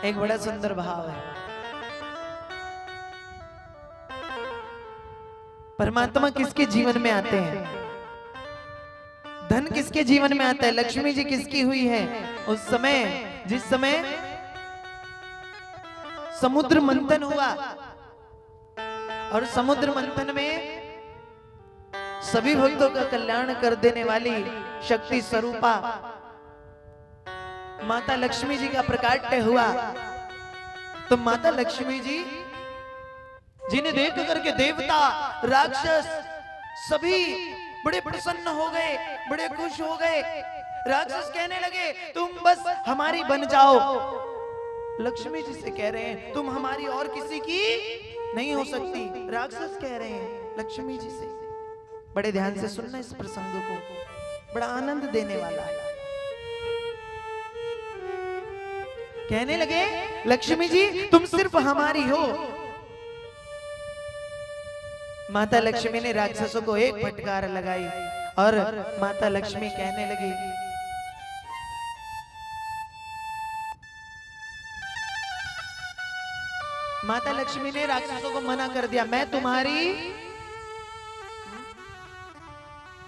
एक बड़ा सुंदर भाव है। परमात्मा किसके जीवन में आते हैं? धन किसके जीवन में आता है? लक्ष्मी जी किसकी हुई है? उस समय, जिस समय समुद्र मंथन हुआ और समुद्र मंथन में सभी भक्तों का कल्याण कर देने वाली शक्ति स्वरूपा माता लक्ष्मी जी का प्रकाट्य हुआ। तो माता लक्ष्मी जी जिन्हें देख करके देवता, राक्षस सभी बड़े प्रसन्न हो गए, बड़े खुश हो गए। राक्षस कहने लगे तुम बस हमारी बन जाओ। लक्ष्मी जी से कह रहे हैं तुम हमारी और किसी की नहीं हो सकती। राक्षस कह रहे हैं लक्ष्मी जी से। बड़े ध्यान से सुनना इस प्रसंग को, बड़ा आनंद देने वाला है। कहने लगे लक्ष्मी जी तुम सिर्फ हमारी हो। माता लक्ष्मी ने राक्षसों को एक फटकार लगाई और माता लक्ष्मी कहने लगी माता लक्ष्मी ने राक्षसों को मना कर दिया, मैं तुम्हारी,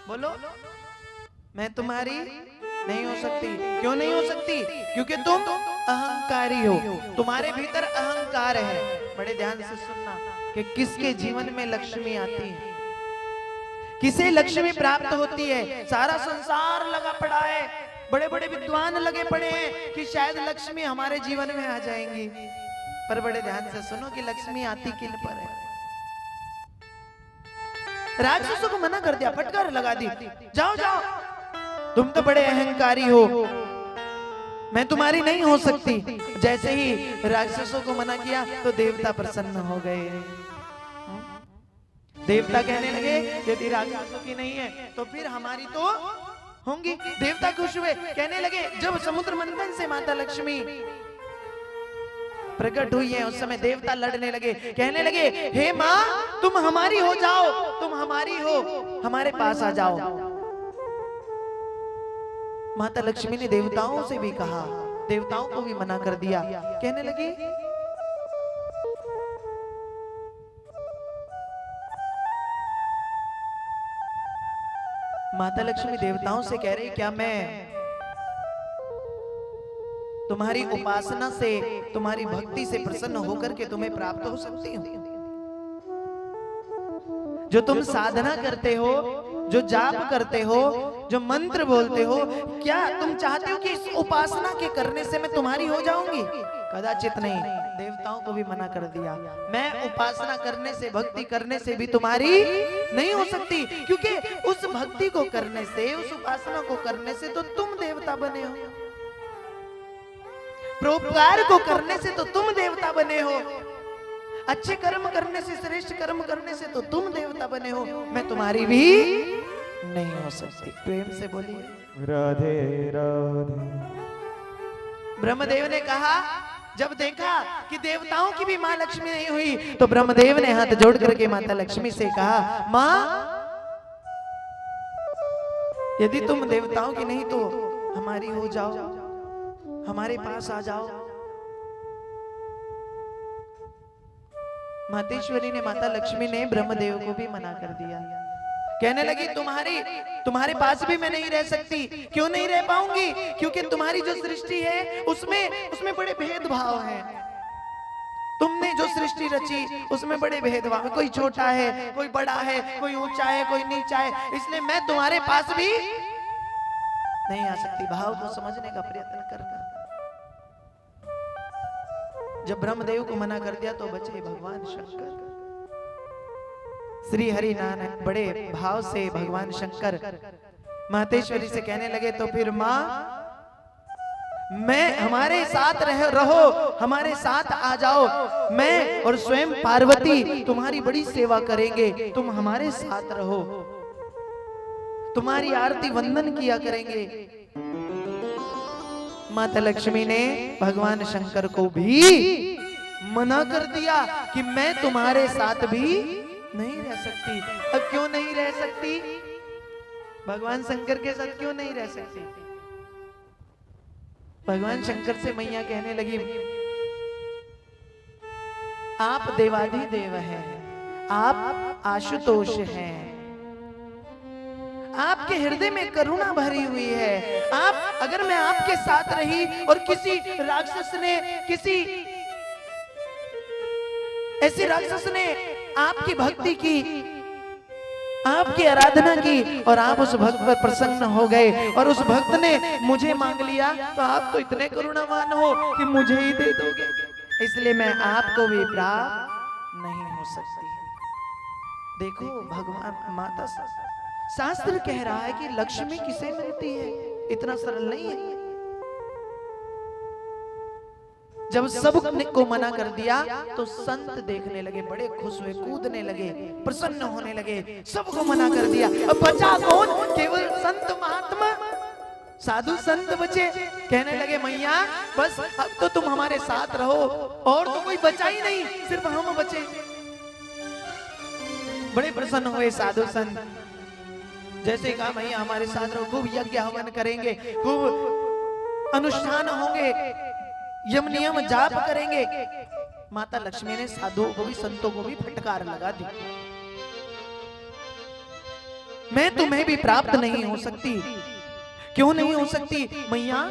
बोलो, मैं तुम्हारी नहीं हो सकती। क्यों नहीं हो सकती? क्योंकि तुम अहंकारी हो, तुम्हारे भीतर अहंकार है। बड़े ध्यान से सुनना कि किसके जीवन में लक्ष्मी आती है, किसे लक्ष्मी प्राप्त होती है। सारा संसार लगा पड़ा है, बड़े बड़े विद्वान लगे पड़े हैं कि शायद लक्ष्मी हमारे जीवन में आ जाएंगी। पर बड़े ध्यान से सुनो कि लक्ष्मी आती किन पर है। राक्षसों को मना कर दिया, फटकार लगा दी, जाओ जाओ, तुम तो बड़े अहंकारी हो, मैं तुम्हारी नहीं हो सकती। जैसे ही राक्षसों को मना किया तो देवता प्रसन्न हो गए। देवता कहने लगे यदि राक्षसों की नहीं है तो फिर हमारी तो होंगी। देवता खुश हुए, कहने लगे जब समुद्र मंथन से माता लक्ष्मी प्रकट हुई है उस समय देवता लड़ने लगे, कहने लगे हे माँ तुम हमारी हो जाओ, तुम हमारी हो, हमारे पास आ जाओ। माता लक्ष्मी ने देवताओं से भी कहा, देवताओं को भी मना कर दिया। कहने लगी माता लक्ष्मी देवताओं से कह रही क्या मैं तुम्हारी उपासना से, तुम्हारी भक्ति से प्रसन्न होकर के तुम्हें प्राप्त हो सकती हूँ? जो तुम साधना करते हो, जो जाप करते हो, जो मंत्र बोलते हो, क्या तुम चाहते हो कि इस उपासना के करने से मैं तुम्हारी हो जाऊंगी? कदाचित नहीं। देवताओं को भी मना कर दिया, मैं उपासना करने से, भक्ति करने से भी तुम्हारी नहीं हो सकती, क्योंकि उस भक्ति को करने से, उस उपासना को करने से तो तुम देवता बने हो, परोपकार को करने से तो तुम देवता बने हो, अच्छे कर्म करने से, श्रेष्ठ कर्म करने से तो तुम देवता बने हो, मैं तुम्हारी भी नहीं हो सकती। प्रेम से बोलिए राधे राधे। ब्रह्मदेव ने कहा, जब देखा कि देवताओं की भी मां लक्ष्मी नहीं हुई तो ब्रह्मदेव ने हाथ जोड़ करके माता लक्ष्मी से कहा मां यदि तुम देवताओं की नहीं तो हमारी हो जाओ, हमारे पास आ जाओ। मातेश्वरी ने, माता लक्ष्मी ने ब्रह्मदेव को भी मना कर दिया। कहने लगी तुम्हारे पास भी मैं नहीं रह सकती। क्यों नहीं रह पाऊंगी? क्योंकि तुम्हारी जो सृष्टि है उसमें बड़े भेदभाव हैं। तुमने जो सृष्टि रची उसमें बड़े भेदभाव है, कोई छोटा है, कोई बड़ा है, कोई ऊंचा है, कोई नीचा है, इसलिए मैं तुम्हारे पास भी नहीं आ सकती। भाव को समझने का प्रयत्न करना। जब ब्रह्मदेव को मना कर दिया तो बचे भगवान शंकर। श्री हरि नानक बड़े भाव से भगवान शंकर मातेश्वरी से कहने लगे तो फिर मां मैं हमारे साथ रहो, हमारे साथ आ जाओ, मैं और स्वयं पार्वती तुम्हारी बड़ी सेवा करेंगे, तुम हमारे साथ रहो, तुम्हारी आरती वंदन किया करेंगे। माता लक्ष्मी ने भगवान शंकर को भी मना कर दिया कि मैं तुम्हारे साथ भी नहीं रह सकती। अब क्यों नहीं रह सकती? भगवान शंकर के साथ क्यों नहीं रह सकती? भगवान शंकर से मैया कहने लगी आप देवाधिदेव हैं, आप आशुतोष हैं, आपके हृदय में करुणा भरी हुई है। आप, अगर मैं आपके साथ रही और किसी राक्षस ने, किसी ऐसे राक्षस ने आपकी भक्ति की, आपकी आराधना की और आप उस भक्त पर प्रसन्न हो गए और उस भक्त ने मुझे मांग लिया, तो आप तो इतने करुणावान हो कि मुझे ही दे दोगे, इसलिए मैं आपको भी प्राप्त नहीं हो सकती। देखो भगवान, माता, शास्त्र कह रहा है कि लक्ष्मी किसे मिलती है, इतना सरल नहीं है। जब सब को मना कर दिया तो संत देखने लगे, बड़े खुश हुए, कूदने लगे, प्रसन्न होने लगे, सबको मना कर दिया। अब बचा कौन? केवल संत महात्मा, साधु संत बचे। कहने लगे मैया बस अब तो तुम हमारे साथ रहो, और तो कोई बचा ही नहीं, सिर्फ हम बचे। बड़े प्रसन्न हुए साधु संत, जैसे कहा मैया हमारे साथ रहो, खूब यज्ञ हवन करेंगे, खूब अनुष्ठान होंगे, यम नियम जाप करेंगे। माता लक्ष्मी ने साधुओं को भी, संतों को भी फटकार लगा दी, मैं तुम्हें भी प्राप्त नहीं हो सकती। क्यों नहीं हो सकती मैया?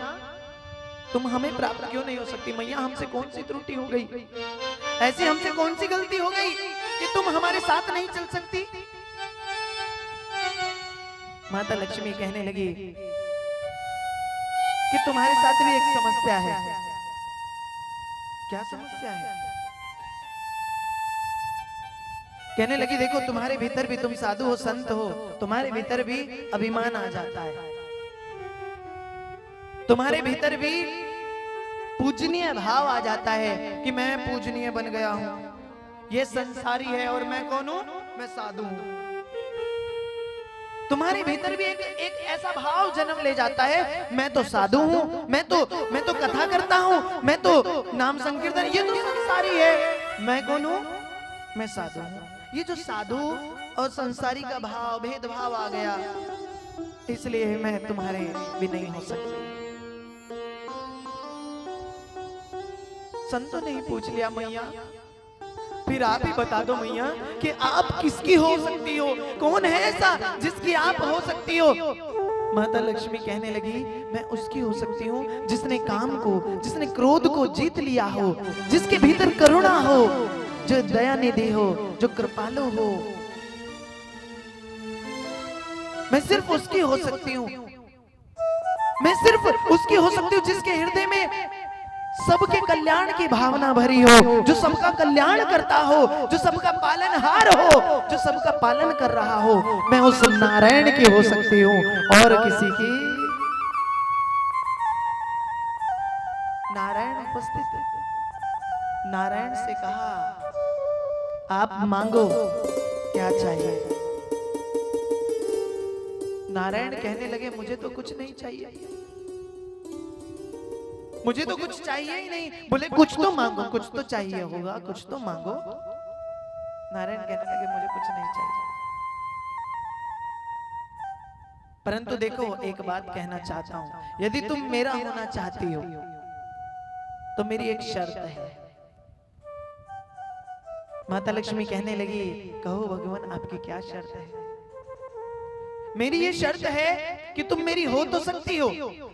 तुम हमें प्राप्त क्यों नहीं हो सकती? मैया हमसे कौन सी त्रुटि हो गई, ऐसी हमसे कौन सी गलती हो गई कि तुम हमारे साथ नहीं चल सकती? माता लक्ष्मी कहने लगी कि तुम्हारे साथ भी एक समस्या है। क्या समस्या है? कहने लगी देखो तुम्हारे भीतर भी, तुम साधु हो, संत हो, तुम्हारे भीतर भी अभिमान आ जाता है, तुम्हारे भीतर भी पूजनीय भाव आ जाता है कि मैं पूजनीय बन गया हूं, ये संसारी है और मैं कौन हूं? मैं साधु हूं। तुम्हारे भीतर भी एक ऐसा भाव जन्म ले जाता है, मैं तो साधु हूं, मैं तो कथा करता हूं, मैं तो नाम संकीर्तन, ये तो संसारी है, मैं कौन हूं? मैं साधु हूं। ये जो साधु और संसारी का भाव, भेदभाव आ गया, इसलिए मैं तुम्हारे भी नहीं हो सकती। संतों ने ही पूछ लिया मैया फिर आप ही बता दो मैया कि आप किसकी हो सकती हो, कौन है ऐसा जिसकी आप हो सकती हो? माता लक्ष्मी कहने लगी मैं उसकी हो सकती हूँ जिसने काम को, जिसने क्रोध को जीत लिया हो, जिसके भीतर करुणा हो, जो दया निधि हो, जो कृपालु हो। मैं सिर्फ उसकी हो सकती हूँ, मैं सिर्फ उसकी हो सकती हूँ जिसके हृदय में सबके कल्याण की भावना भरी हो, जो सबका कल्याण करता हो, जो सबका पालनहार हो, जो सबका पालन कर रहा हो। मैं उस नारायण की हो सकती हूँ और किसी की। नारायण उपस्थित, नारायण से कहा आप मांगो क्या चाहिए। नारायण कहने लगे मुझे तो कुछ नहीं चाहिए, मुझे तो कुछ चाहिए ही नहीं। बोले कुछ तो मांगो, कुछ तो चाहिए होगा, कुछ तो मांगो। नारायण कहने लगे मुझे कुछ नहीं चाहिए, परंतु देखो एक बात कहना चाहता हूं, यदि तुम मेरा होना चाहती हो तो मेरी एक शर्त है। माता लक्ष्मी कहने लगी कहो भगवान आपकी क्या शर्त है? मेरी ये शर्त है कि तुम मेरी हो तो सकती हो,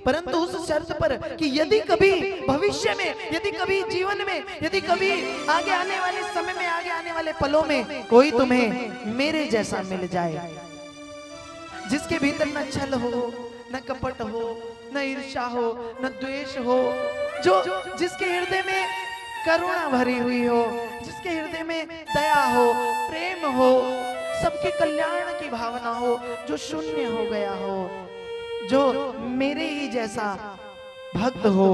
परंतु उस शर्त पर कि यदि कभी भविष्य में, यदि कभी जीवन में, यदि कभी आगे आने वाले समय में, आगे आने वाले पलों में कोई तुम्हें मेरे जैसा मिल जाए, जिसके भीतर न छल हो, न कपट हो, न ईर्ष्या हो, न द्वेष हो, जो जिसके हृदय में करुणा भरी हुई हो, जिसके हृदय में दया हो, प्रेम हो, सबके कल्याण की भावना हो, जो शून्य हो गया हो, जो मेरे ही जैसा भक्त हो,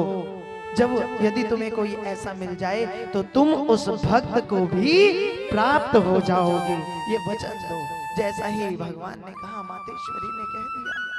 जब यदि तुम्हें कोई ऐसा मिल जाए तो तुम उस भक्त को भी प्राप्त हो जाओगे। ये वचन दो। जैसा ही भगवान ने कहा मातेश्वरी ने कह दिया।